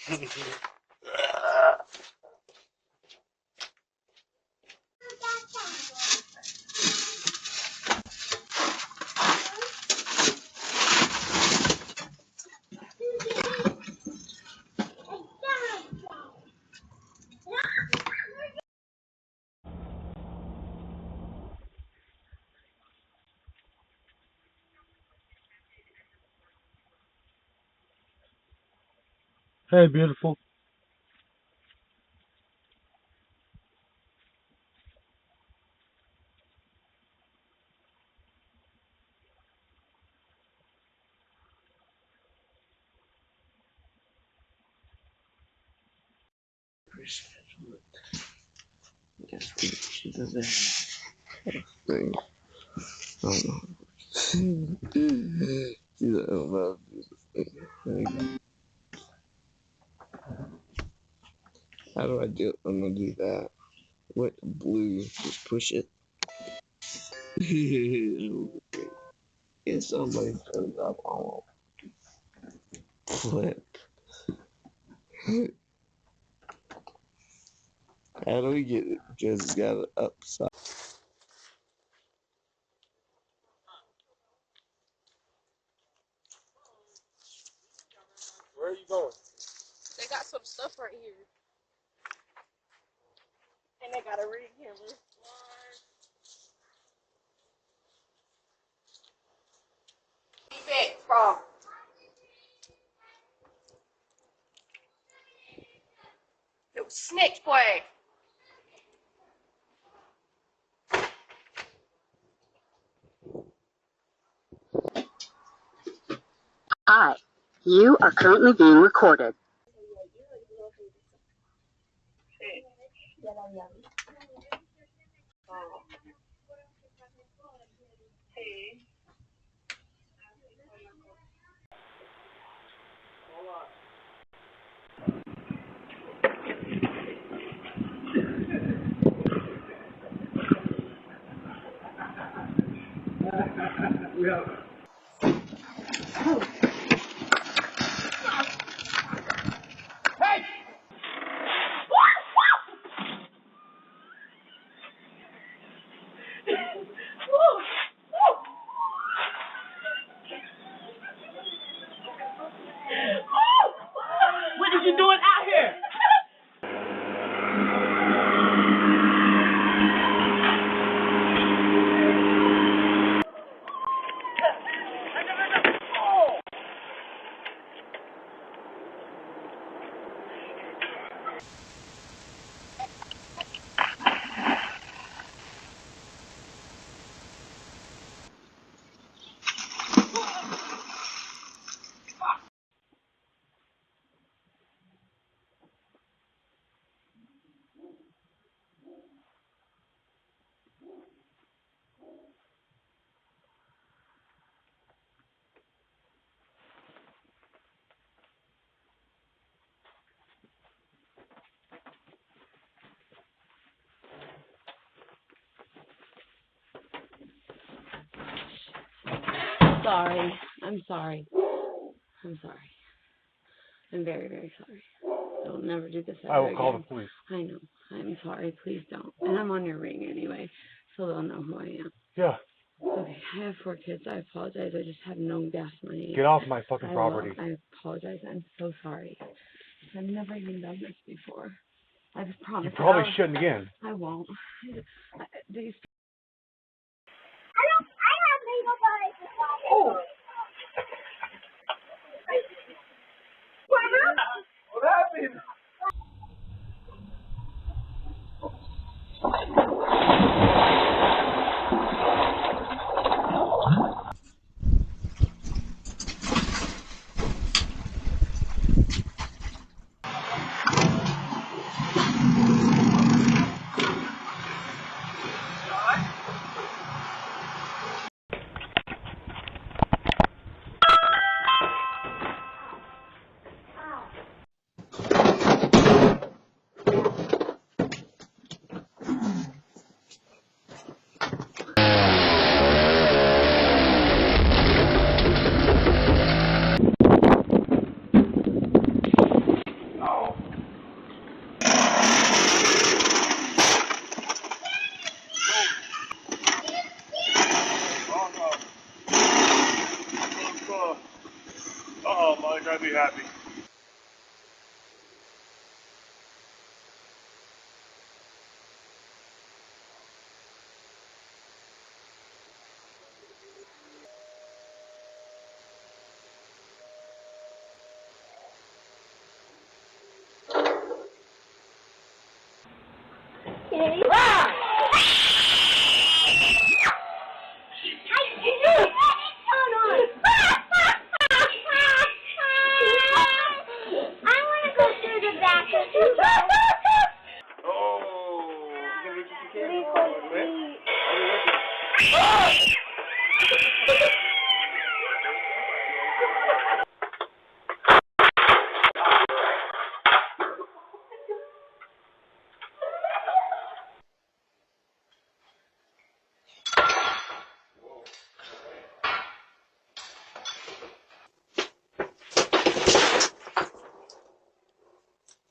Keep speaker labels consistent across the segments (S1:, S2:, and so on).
S1: Hey, beautiful.
S2: Yes, she does that thing. I don't know. She's like, oh, wow, how do I do it? I'm gonna do that. What blue? Just push it. It's on my phone up. I won't flip. How do we get it? Because it's got it upside.
S1: Where are you going?
S3: They got some stuff right here. And they got a ring camera. Feedback from. It was snitch flag.
S4: Hi, you are currently being recorded.
S3: What are you doing out here?
S4: Sorry. I'm sorry. I'm sorry. I'm very, very sorry. I will never do this ever
S1: I will
S4: again.
S1: call the police.
S4: I know. I'm sorry. Please don't. And I'm on your ring anyway, so they'll know who I am.
S1: Yeah.
S4: Okay, I have 4 kids. I apologize. I just have no gas money.
S1: Get off my fucking property.
S4: I apologize. I'm so sorry. I've never even done this before. I just promise.
S1: You probably shouldn't again.
S4: I won't. These.
S1: What happened? Oh, Mike, I'd be happy.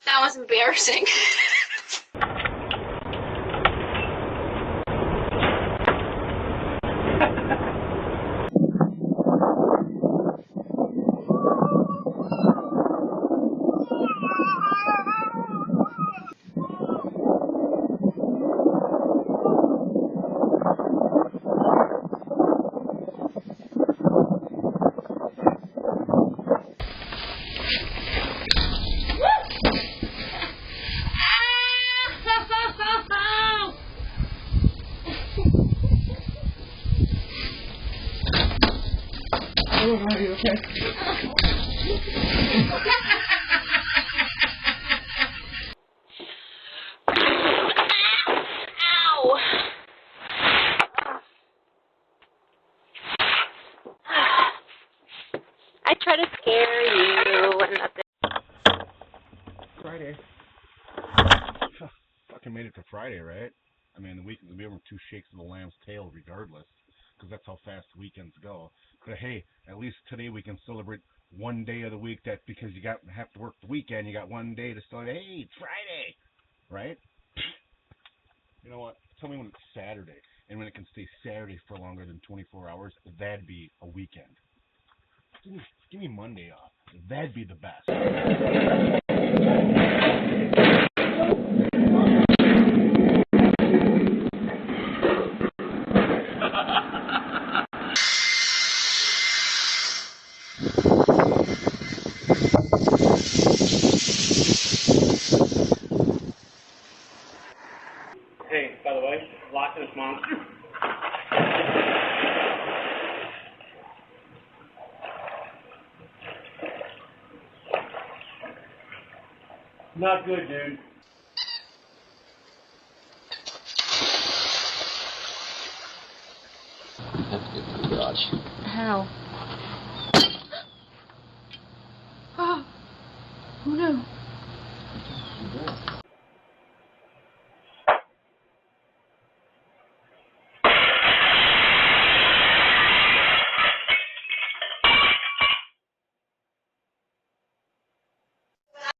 S3: That was embarrassing. Ow! I try to scare you and nothing.
S1: Friday. Fucking made it to Friday, right? I mean, the weekend's gonna be over 2 shakes of the lamb's tail regardless, because that's how fast weekends go. But hey, at least today we can celebrate one day of the week that because you have to work the weekend, you got one day to celebrate. Hey, it's Friday, right? You know what? Tell me when it's Saturday, and when it can stay Saturday for longer than 24 hours, that'd be a weekend. Give me Monday off. That'd be the best.
S5: Hey, by the way, lots of this month. Not good, dude.
S2: I have to get to the garage.
S4: How? Oh, who knew?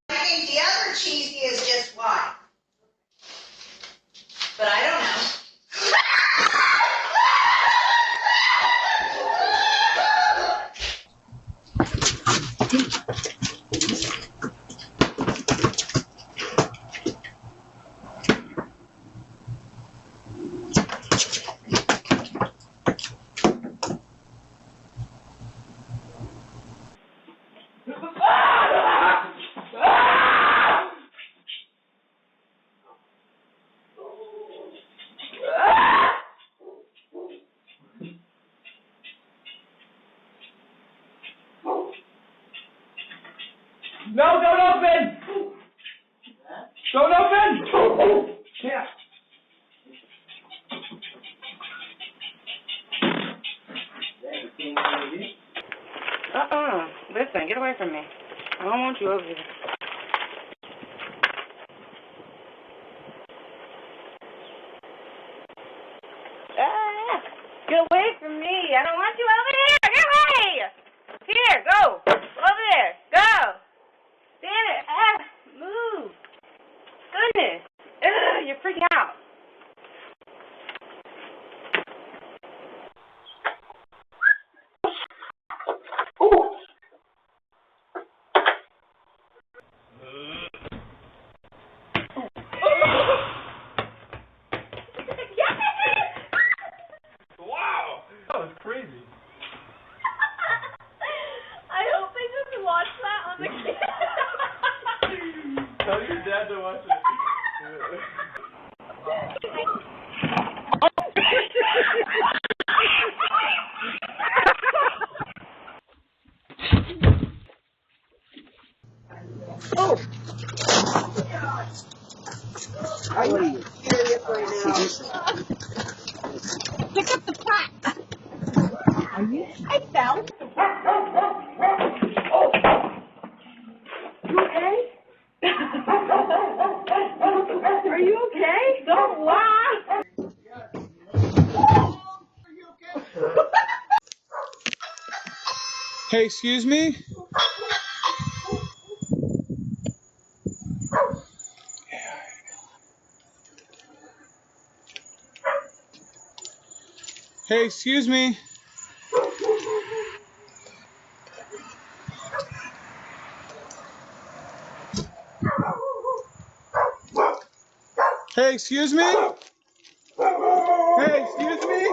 S6: I think the other cheesy is just white. But I don't know.
S5: No, don't open! Don't open! Yeah.
S4: Listen, get away from me. I don't want you over here. Ah, get away from me. I don't want you over here. Get away. Here, go. Over there. Go. Damn it. Ah, move. Goodness. Ugh, you're freaking out.
S6: Are you serious right now? Pick up the pot. Are you? I fell. You okay? Are you okay? Don't laugh.
S5: Hey, excuse me? Hey, excuse me? Hey, excuse me? Hey, excuse me?